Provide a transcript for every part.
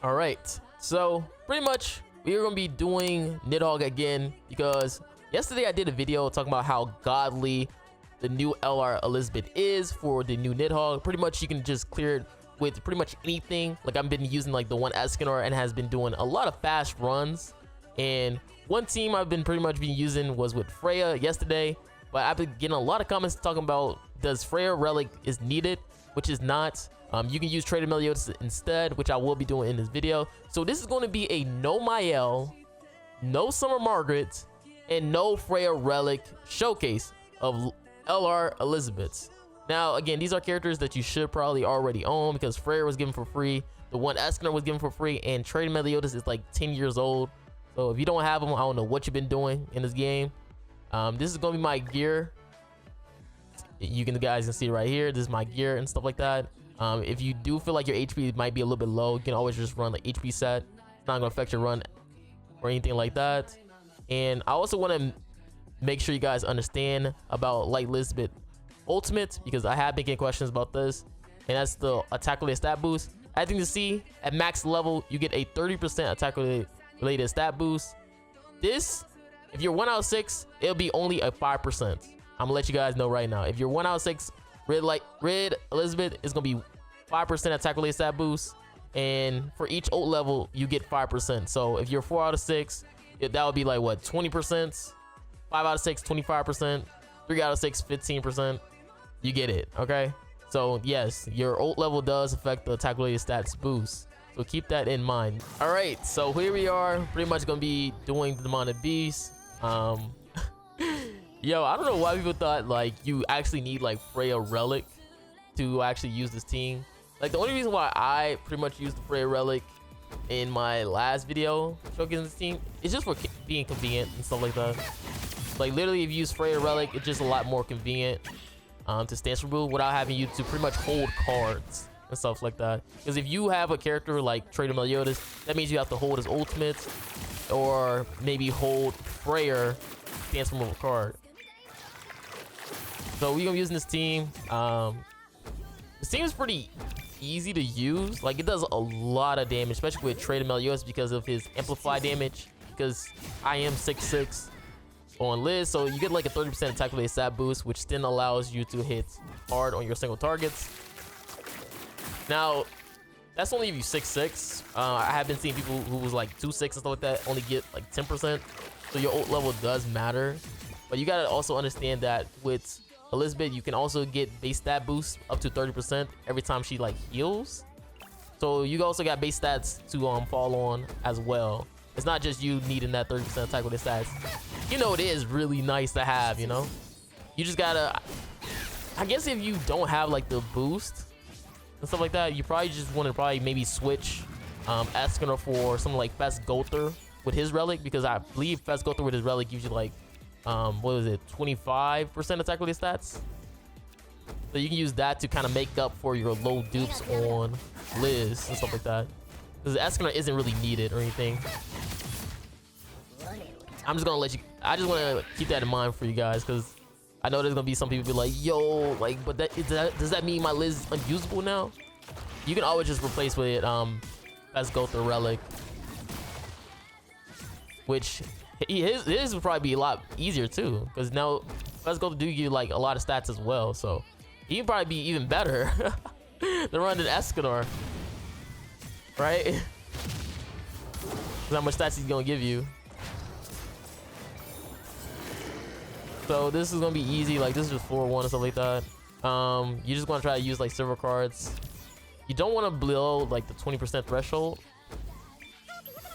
All right, so pretty much we are going to be doing NIDHOGG again because yesterday I did a video talking about how godly the new LR Elizabeth is for the new NIDHOGG. Pretty much you can just clear it with pretty much anything. Like I've been using like the one Escanor and has been doing a lot of fast runs. And one team I've been pretty much been using was with FREYJA yesterday. But I've been getting a lot of comments talking about does FREYJA relic is needed, which is not. You can use Trader Meliodas instead, which I will be doing in this video. So this is going to be a no MAEL, no Summer Margaret, and no FREYJA relic showcase of LR Elizabeths. Now, again, these are characters that you should probably already own because FREYJA was given for free, the one Escanor was given for free, and Trader Meliodas is like 10 years old. So if you don't have them, I don't know what you've been doing in this game. This is going to be my gear. Guys can see right here. This is my gear and stuff like that. If you do feel like your HP might be a little bit low, you can always just run the HP set. It's not gonna affect your run or anything like that. And I also want to make sure you guys understand about Light Elizabeth Ultimate because I have been getting questions about this, and that's the attack related stat boost. As you can see, at max level, you get a 30% attack related stat boost. This, if you're 1 out of 6, it'll be only a 5%. I'm gonna let you guys know right now. If you're 1 out of 6, Red Elizabeth is gonna be 5% attack related stat boost, and for each ult level you get 5%. So if you're 4 out of 6, that would be like what, 20%, 5 out of 6 25%, 3 out of 6 15%. You get it, okay? So yes, your ult level does affect the attack related stats boost, so keep that in mind. All right, so here we are, pretty much gonna be doing the Demonic Beast. Yo, I don't know why people thought like you actually need like FREYJA relic to actually use this team. Like the only reason why I pretty much used the FREYJA relic in my last video showcasing this team is just for being convenient and stuff like that. Like literally if you use FREYJA relic, it's just a lot more convenient to stance remove without having you to pretty much hold cards and stuff like that. Because if you have a character like Trader Meliodas, that means you have to hold his ultimate or maybe hold FREYJA stance remove card. So we're gonna be using this team. This team is pretty easy to use. Like it does a lot of damage, especially with Trader Meliodas because of his amplify damage. Because I am 6'6" on Liz, so you get like a 30% attack related stat boost, which then allows you to hit hard on your single targets. Now, that's only if you 6'6". I have been seeing people who was like 2'6" and stuff like that only get like 10%. So your ult level does matter, but you gotta also understand that with Elizabeth, you can also get base stat boost up to 30% every time she like heals. So you also got base stats to fall on as well. It's not just you needing that 30% attack with the stats. You know, it is really nice to have, you know. You just gotta, I guess if you don't have like the boost and stuff like that, you probably just want to maybe switch Escanor for something like Fest Gother with his relic, because I believe Fest Gother with his relic gives you like what was it, 25% attack related stats. So you can use that to kind of make up for your low dupes on Liz and stuff like that, because Escanor isn't really needed or anything. I'm just gonna let you, I just want to keep that in mind for you guys, because I know there's gonna be some people be like, yo, like, but does that mean my Liz is unusable now? You can always just replace with it Fest Gother relic, which his would probably be a lot easier too, because now Let's Go do you like a lot of stats as well, so he'd probably be even better than running Escanor, right? How much stats he's gonna give you. So this is gonna be easy, like this is just 4-1 and stuff like that. You just want to try to use like silver cards. You don't want to blow like the 20% threshold.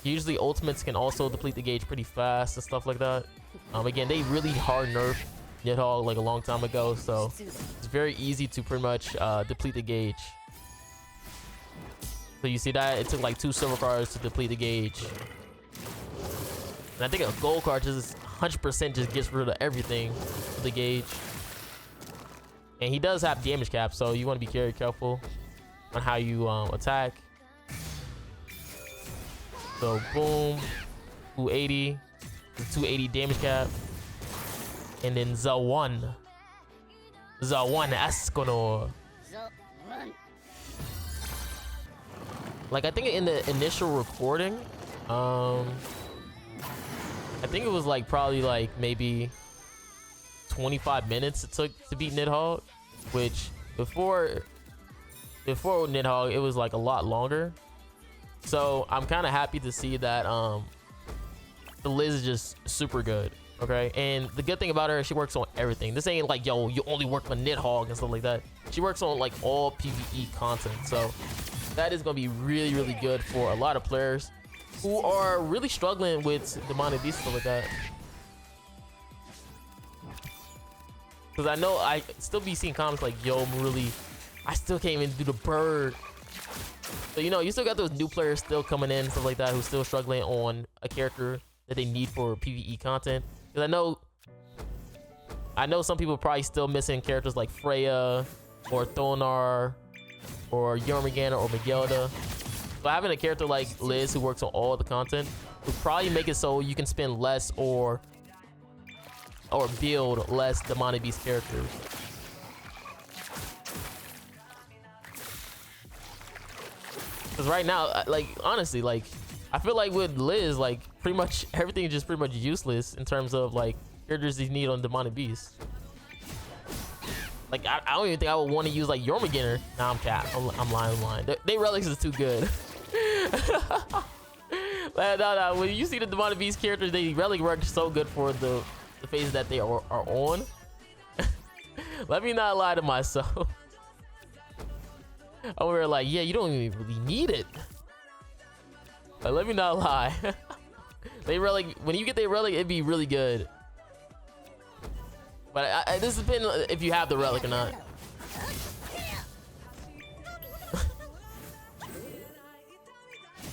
Usually ultimates can also deplete the gauge pretty fast and stuff like that. Again, they really hard nerfed NIDHOGG like a long time ago, so it's very easy to pretty much deplete the gauge. So you see that it took like 2 silver cards to deplete the gauge, and I think a gold card just 100% just gets rid of everything with the gauge. And he does have damage cap, so you want to be very careful on how you attack. So boom, 280, 280 damage cap, and then the one Escanor. like I think in the initial recording, I think it was like probably like maybe 25 minutes it took to beat Nidhogg, which before Nidhogg it was like a lot longer. So I'm kind of happy to see that the Liz is just super good. Okay, and the good thing about her, she works on everything. This ain't like, yo, you only work on Nidhogg and stuff like that. She works on like all PvE content, so that is gonna be really, really good for a lot of players who are really struggling with demonic beasts and stuff like that. Because I know I still be seeing comments like, yo, Marilli, I still can't even do the bird. So, you know, you still got those new players still coming in and stuff like that who's still struggling on a character that they need for PvE content. Because I know some people are probably still missing characters like FREYJA or Thonar or Jormungandr or Magelda. So having a character like Liz who works on all the content would probably make it so you can spend less or build less demonic beast characters. Because right now, like, honestly, like, I feel like with Liz, like, pretty much everything is just pretty much useless in terms of like characters you need on demonic beasts. Like, I don't even think I would want to use like Jormungandr. Nah, I'm capped. I'm lying. They relics is too good. No. When you see the demonic beast characters, they relic work so good for the phases that they are on. Let me not lie to myself. I was like, yeah, you don't even really need it. But let me not lie. They relic, when you get their relic, it'd be really good. But this depends if you have the relic or not.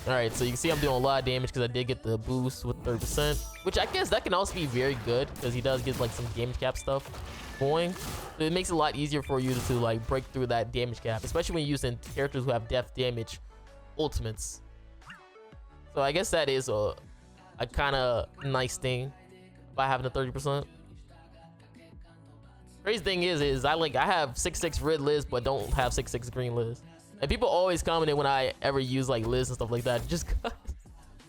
Alright, so you can see I'm doing a lot of damage because I did get the boost with 30%, which I guess that can also be very good because he does get like some damage cap stuff going. So it makes it a lot easier for you to like break through that damage cap, especially when you're using characters who have death damage ultimates. So I guess that is a kind of nice thing by having the 30%. Crazy thing is I have 6/6 red Liz but don't have 6/6 green Liz. And people always commented when I ever use like Liz and stuff like that, just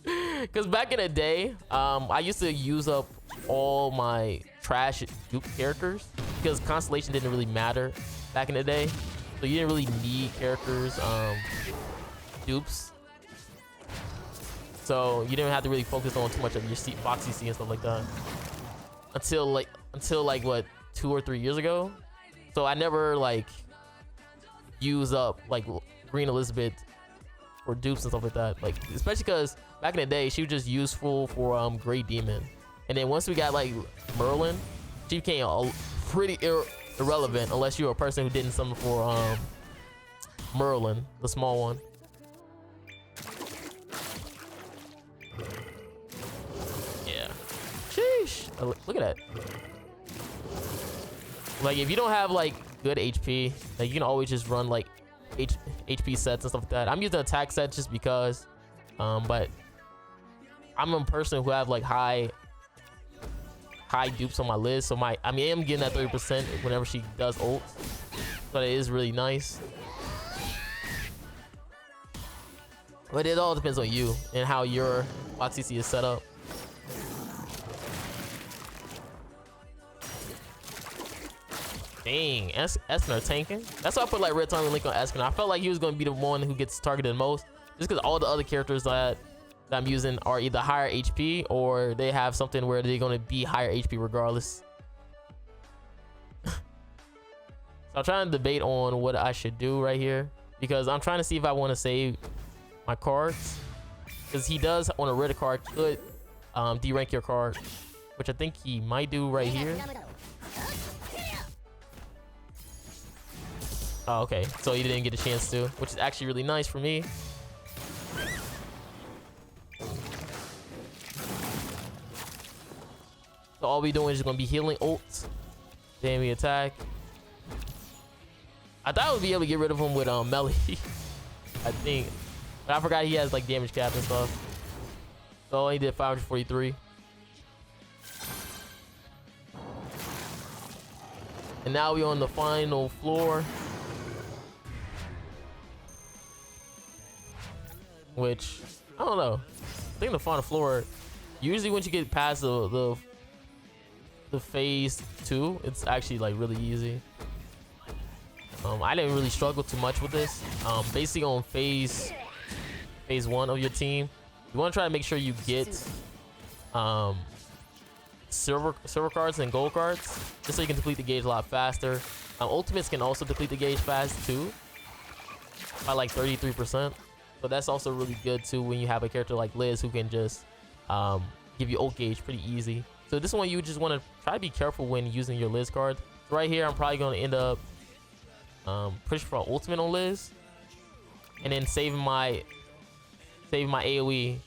because back in the day, I used to use up all my trash dupe characters because Constellation didn't really matter back in the day. So you didn't really need characters, dupes. So you didn't have to really focus on too much of your box CC and stuff like that. Until like what, 2 or 3 years ago. So I never like use up like Green Elizabeth or dupes and stuff like that, like especially because back in the day she was just useful for Great Demon, and then once we got like Merlin, she became pretty irrelevant unless you're a person who didn't summon for Merlin, the small one. Yeah, sheesh, look at that. Like if you don't have like good HP, like you can always just run like HP sets and stuff like that. I'm using attack sets just because, but I'm a person who have like high dupes on my list, so I am getting that 30% whenever she does ult, so it is really nice. But it all depends on you and how your box CC is set up. Dang, Eskener tanking. That's why I put like red target link on Eskener. I felt like he was going to be the one who gets targeted the most, just because all the other characters that I'm using are either higher HP or they have something where they're going to be higher HP regardless. So I'm trying to debate on what I should do right here, because I'm trying to see if I want to save my cards, because he does on a red card could derank your card, which I think he might do right here. Oh, okay, so he didn't get a chance to, which is actually really nice for me. So all we doing is just gonna be healing ults, then we attack. I thought I would be able to get rid of him with Marilli, I think, but I forgot he has like damage cap and stuff. So he did 543. And now we're on the final floor. which I don't know. I think the final floor, usually once you get past the phase 2, it's actually like really easy. I didn't really struggle too much with this. Basically on phase 1 of your team, you want to try to make sure you get silver cards and gold cards, just so you can deplete the gauge a lot faster. Ultimates can also deplete the gauge fast too, by like 33%. So that's also really good too when you have a character like Liz who can just give you ult gauge pretty easy. So this one you just want to try to be careful when using your Liz card. So right here I'm probably going to end up pushing for an ultimate on Liz, and then saving my AoE,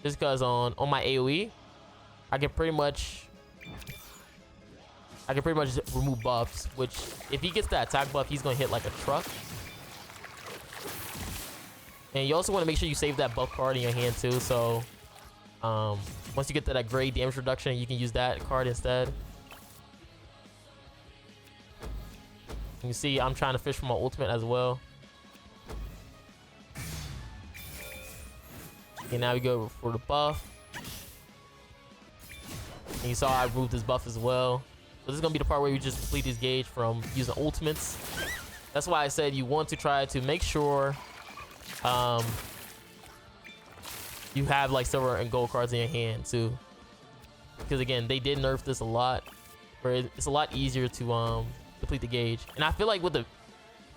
just because on my AoE I can pretty much remove buffs, which if he gets that attack buff, he's gonna hit like a truck. And you also want to make sure you save that buff card in your hand too, so once you get to that great damage reduction, you can use that card instead. You can see I'm trying to fish for my ultimate as well. Okay, now we go for the buff. And you saw I removed this buff as well. So this is gonna be the part where you just deplete this gauge from using ultimates. That's why I said you want to try to make sure you have like silver and gold cards in your hand too, because again they did nerf this a lot, where it's a lot easier to deplete the gauge. And I feel like with the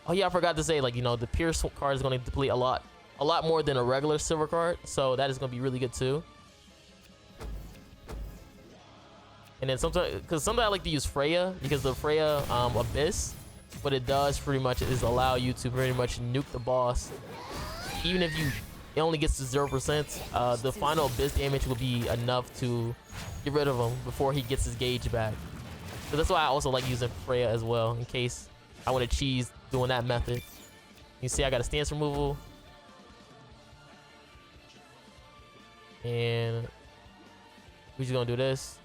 I forgot to say, like, you know, the Pierce card is going to deplete a lot more than a regular silver card, so that is going to be really good too. And then sometimes, because sometimes I like to use FREYJA, because the FREYJA Abyss, what it does pretty much is allow you to pretty much nuke the boss. Even if it only gets to 0%, the final Abyss damage will be enough to get rid of him before he gets his gauge back. So that's why I also like using FREYJA as well, in case I want to cheese doing that method. You see I got a stance removal. And we're just gonna do this.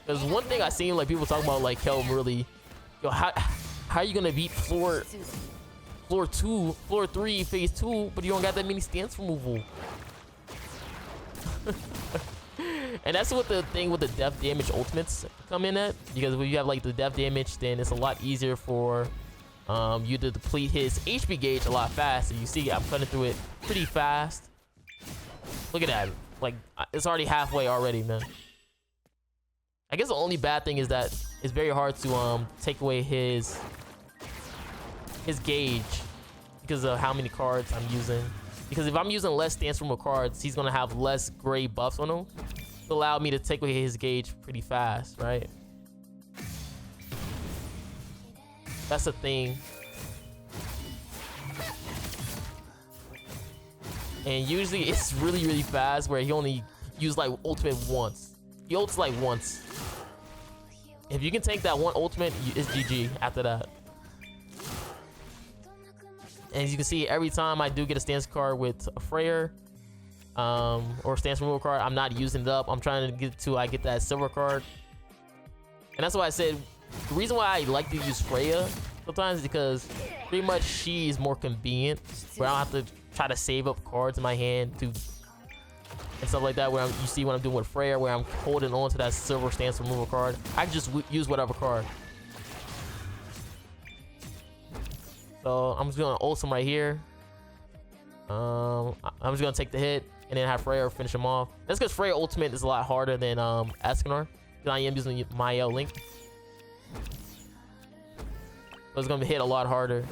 There's one thing I seen like people talking about, like, hell, really, yo, how are you gonna beat floor 3 phase 2, but you don't got that many stance removal? And that's what the thing with the death damage ultimates come in at, because when you have like the death damage, then it's a lot easier for you to deplete his HP gauge a lot faster. You see I'm cutting through it pretty fast. Look at that, like it's already halfway already, man. I guess the only bad thing is that it's very hard to take away his gauge because of how many cards I'm using. Because if I'm using less stance removal cards, he's gonna have less gray buffs on him to allow me to take away his gauge pretty fast, right? That's the thing. And usually it's really, really fast, where he only used like ultimate once. He ults like once. If you can take that one ultimate, it's GG after that. And as you can see, every time I do get a stance card with a FREYJA or stance removal card, I'm not using it up. I'm trying to get to I get that silver card. And that's why I said the reason why I like to use FREYJA sometimes is because pretty much she is more convenient, where I don't have to try to save up cards in my hand to and stuff like that, where you see what I'm doing with FREYJA, where I'm holding on to that silver stance removal card. I can just use whatever card. So I'm just gonna ult him right here. I'm just gonna take the hit and then have FREYJA finish him off. That's because FREYJA ultimate is a lot harder than Escanor, because I am using MAEL Link. So it's gonna hit a lot harder.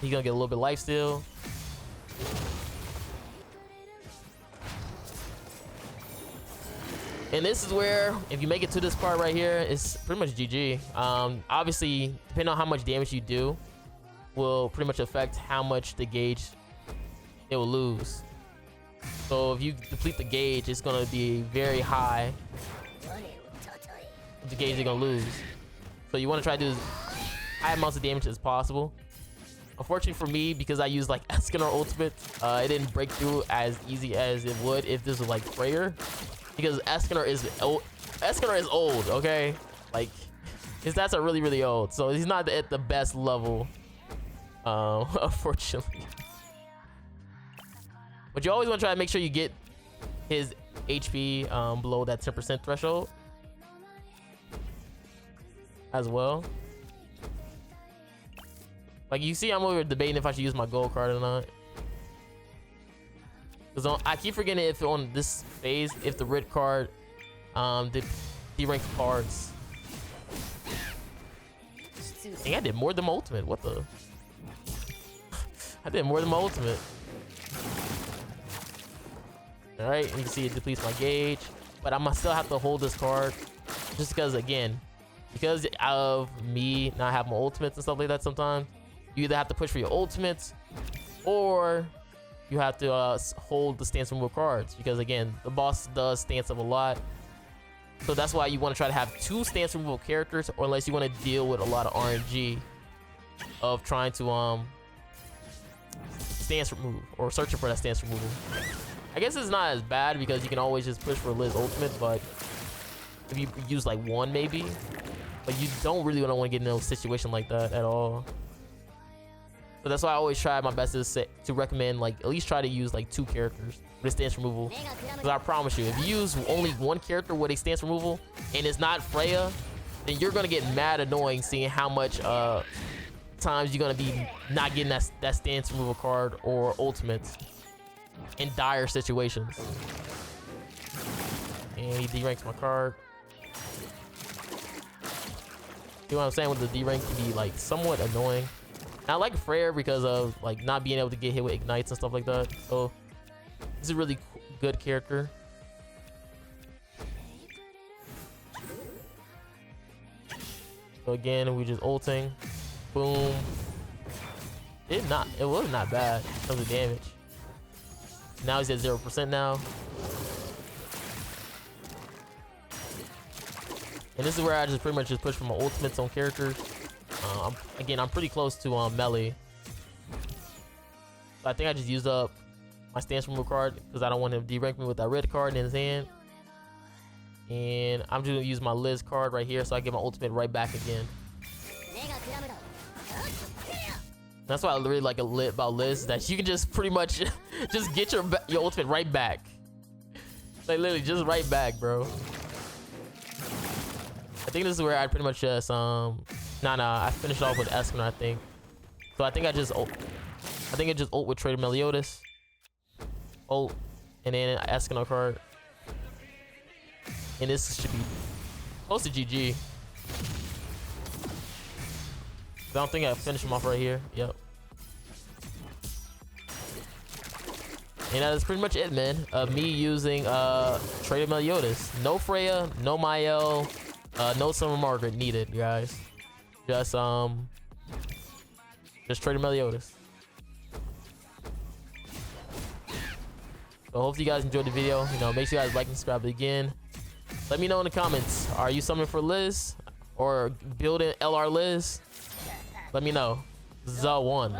He's gonna get a little bit of life steal. And this is where, if you make it to this part right here, it's pretty much GG. Obviously, depending on how much damage you do, will pretty much affect how much the gauge it will lose. So if you deplete the gauge, it's gonna be very high. The gauge you're gonna lose. So you want to try to do as high amounts of damage as possible. Unfortunately for me, because I used like Escanor ultimate, it didn't break through as easy as it would if this was like FREYJA. Because Escanor is old, okay? Like, his stats are really, really old. So he's not at the best level, unfortunately. But you always want to try to make sure you get his HP below that 10% threshold as well. Like you see, I'm over debating if I should use my gold card or not. Because I keep forgetting if on this phase, if the red card deranks cards. Dang, I did more than my ultimate. What the? I did more than my ultimate. Alright, you can see it depletes my gauge. But I must still have to hold this card. Just because, again, because of me not having my ultimates and stuff like that sometimes, you either have to push for your ultimates or you have to hold the stance removal cards. Because, again, the boss does stance up a lot. So that's why you want to try to have 2 stance removal characters, or unless you want to deal with a lot of RNG of trying to stance remove or searching for that stance removal. I guess it's not as bad because you can always just push for Liz ultimate, but if you use like 1 maybe, but you don't really want to get in a situation like that at all. So that's why I always try my best to recommend like at least try to use like 2 characters with stance removal. Because I promise you, if you use only 1 character with a stance removal and it's not FREYJA, then you're gonna get mad annoying seeing how much times you're gonna be not getting that stance removal card or ultimates in dire situations. And he deranks my card. You know what I'm saying? With the derank can be like somewhat annoying. And I like FREYJA because of like not being able to get hit with ignites and stuff like that. So this is a really good character. So again, we just ulting. Boom. It was not bad in terms of damage. Now he's at 0% now. And this is where I just pretty much just push for my ultimates on characters. Again, I'm pretty close to Marilli. So I think I just used up my stance removal card because I don't want him to derank me with that red card in his hand. And I'm just gonna use my Liz card right here so I get my ultimate right back again. That's why I really like about Liz, that you can just pretty much just get your ultimate right back. Like literally just right back, bro. I think this is where I pretty much just I finished off with Eskimo, I think. So I think I just ult with Trader Meliodas. Ult and then Eskimo card. And this should be close to GG. I don't think I finished him off right here. Yep. And that is pretty much it, man. Me using Trader Meliodas. No FREYJA, no MAEL, no Summer Margaret needed, guys. Just Trader Meliodas. So hopefully you guys enjoyed the video. You know, make sure you guys like and subscribe again. Let me know in the comments. Are you summoning for Liz or building LR Liz? Let me know. The one.